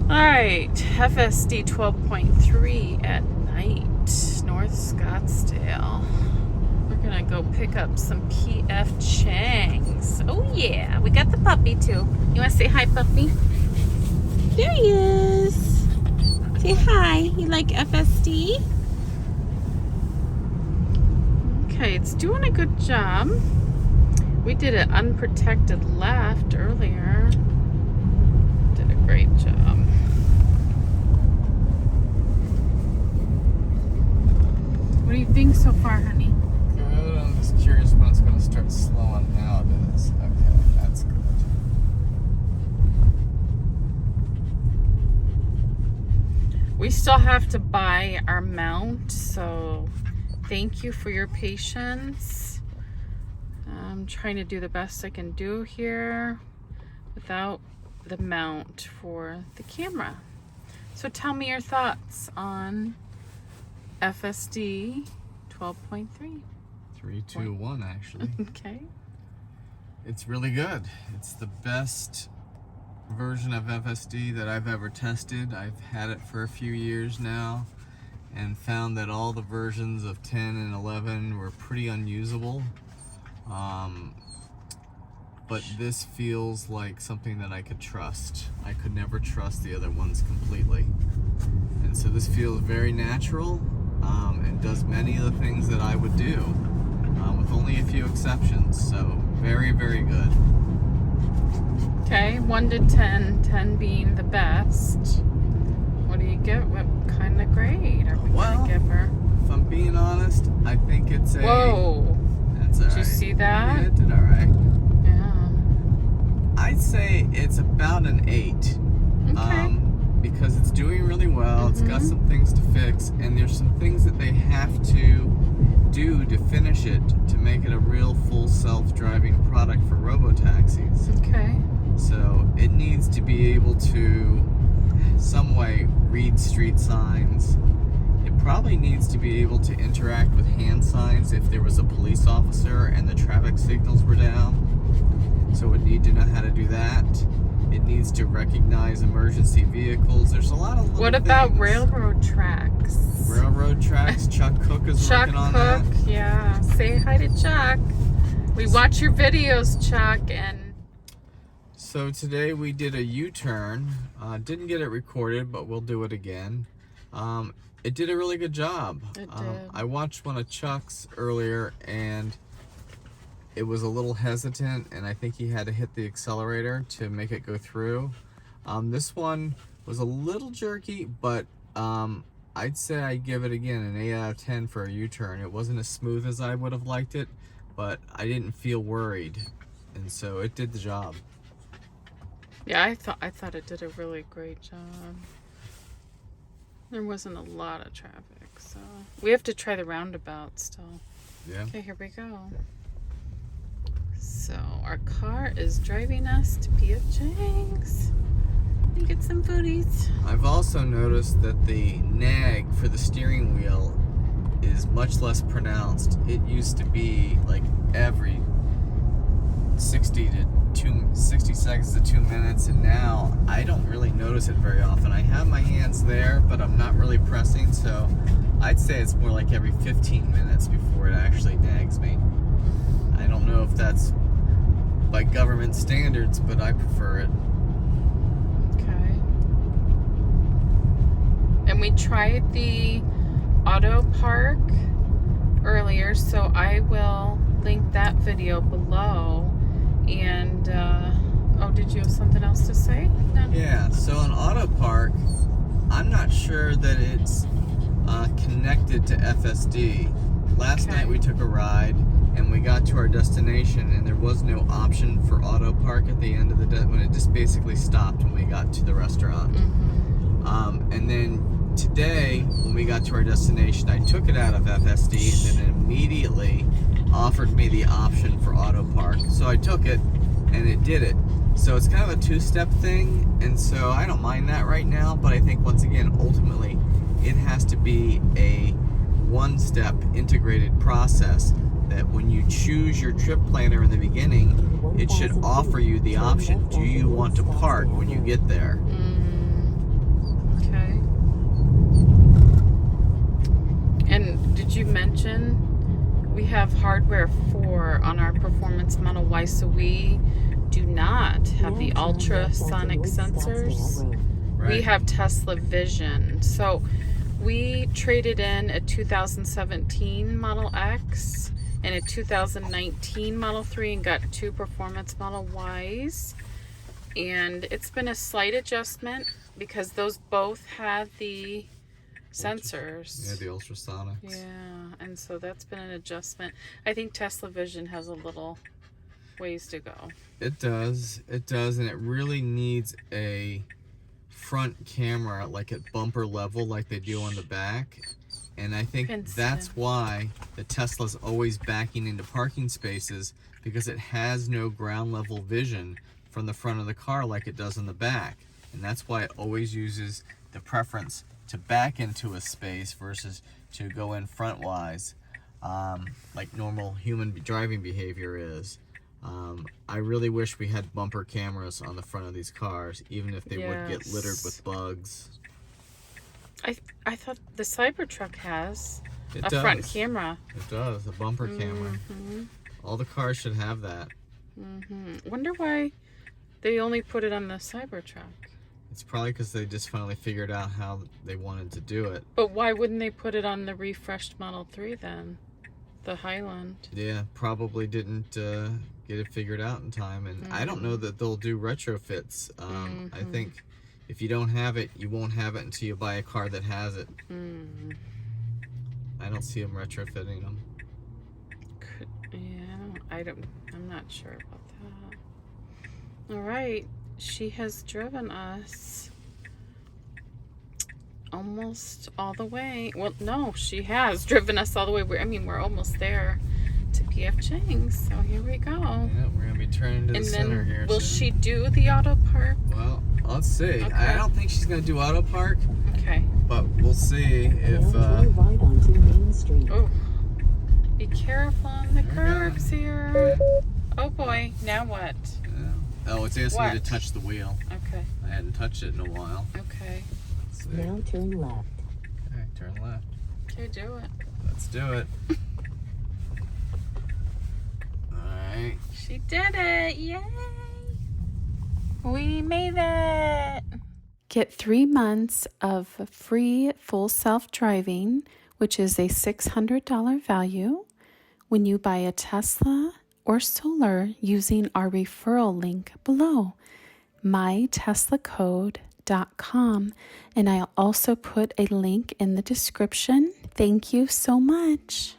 Alright, FSD 12.3 at night, North Scottsdale. We're gonna go pick up some PF Chang's. Oh yeah, we got the puppy too. You wanna say hi, puppy? There he is. Say hi. You like FSD? Okay, it's doing a good job. We did an unprotected left earlier. Did a great job. What do you think so far, honey? Good. I'm just curious when it's going to start slowing. Now it is. Okay, that's good. We still have to buy our mount, so thank you for your patience. I'm trying to do the best I can do here without the mount for the camera. So tell me your thoughts on FSD 12.3. 3, 2, 1, actually. Okay. It's really good. It's the best version of FSD that I've ever tested. I've had it for a few years now and found that all the versions of 10 and 11 were pretty unusable. But this feels like something that I could trust. I could never trust the other ones completely. And so this feels very natural and does many of the things that I would do with only a few exceptions. So very, very good. Okay, 1 to 10, 10 being the best. What do you give? What kind of grade are we gonna give her? If I'm being honest, I think it's a... Whoa! That's all right. Did you see that? Yeah, it did all right. Yeah. I'd say it's about an 8. Okay. Because it's doing really well. It's got some things to fix, and there's some things that they have to do to finish it to make it a real full self-driving product for robotaxis. Okay. So it needs to be able to some way read street signs. It probably needs to be able to interact with hand signs if there was a police officer and the traffic signals were down. So it would need to know how to do that. It needs to recognize emergency vehicles. There's a lot of little What about things. railroad tracks? Railroad tracks. Chuck Cook is Chuck working on Cook, that. yeah. Say hi to Chuck. We watch your videos, Chuck, and... So today we did a U-turn. Didn't get it recorded, but we'll do it again. It did a really good job. It did. I watched one of Chuck's earlier, and it was a little hesitant, and I think he had to hit the accelerator to make it go through. This one was a little jerky, but I'd say I'd give it again an 8 out of 10 for a U-turn. It wasn't as smooth as I would have liked it, but I didn't feel worried, and so it did the job. Yeah, I thought it did a really great job. There wasn't a lot of traffic, so... We have to try the roundabout still. Yeah. Okay, here we go. So, our car is driving us to PF Chang's. We get some foodies. I've also noticed that the nag for the steering wheel is much less pronounced. It used to be like every 60 seconds to 2 minutes, and now I don't really notice it very often. I have my hands there, but I'm not really pressing, so I'd say it's more like every 15 minutes before it actually nags me. I don't know if that's by government standards, but I prefer it. Okay. And we tried the auto park earlier, so I will link that video below. And, oh, did you have something else to say? No. Yeah, so in auto park, I'm not sure that it's connected to FSD. Last night we took a ride, and we got to our destination, and there was no option for auto park at the end of the day when it just basically stopped when we got to the restaurant. And then today, when we got to our destination, I took it out of FSD, and then it immediately offered me the option for auto park. So I took it, and it did it. So it's kind of a two-step thing, and so I don't mind that right now, but I think once again, ultimately, it has to be a one-step integrated process that when you choose your trip planner in the beginning, it should offer you the option, do you want to park when you get there? hardware for on our performance Model Y, so we do not have the ultrasonic sensors. Right. We have Tesla Vision. So we traded in a 2017 Model X and a 2019 Model 3 and got 2 performance Model Ys. And it's been a slight adjustment because those both had the sensors. Yeah, the ultrasonics. Yeah, and so that's been an adjustment. I think Tesla Vision has a little ways to go. It does, and it really needs a front camera like at bumper level like they do on the back. And I think that's why the Tesla's always backing into parking spaces, because it has no ground level vision from the front of the car like it does in the back. And that's why it always uses the preference to back into a space versus to go in front-wise, like normal human driving behavior is. I really wish we had bumper cameras on the front of these cars, even if they would get littered with bugs. I thought the Cybertruck has It front camera. It does, a bumper camera. All the cars should have that. Wonder why they only put it on the Cybertruck. It's probably because they just finally figured out how they wanted to do it. But why wouldn't they put it on the refreshed Model 3 then? The Highland. Yeah, probably didn't get it figured out in time. And I don't know that they'll do retrofits. I think if you don't have it, you won't have it until you buy a car that has it. I don't see them retrofitting them. I'm not sure about that. All right, she has driven us almost all the way. Well, no, she has driven us all the way. We're almost there to PF Chang's. So here we go. Yeah, we're gonna be turning to the center here. Will she do the auto park? Well, let's see. Okay. I don't think she's gonna do auto park. Okay. But we'll see if. Right onto Main Street. Oh, be careful on the curbs here. Oh boy, now what? Oh, it's asking me to touch the wheel. Okay. I hadn't touched it in a while. Okay. Let's see. Now turn left. Okay, turn left. Okay, do it. Let's do it. Alright. She did it! Yay! We made it! Get 3 months of free full self-driving, which is a $600 value, when you buy a Tesla or solar using our referral link below, myteslacode.com. And I'll also put a link in the description. Thank you so much.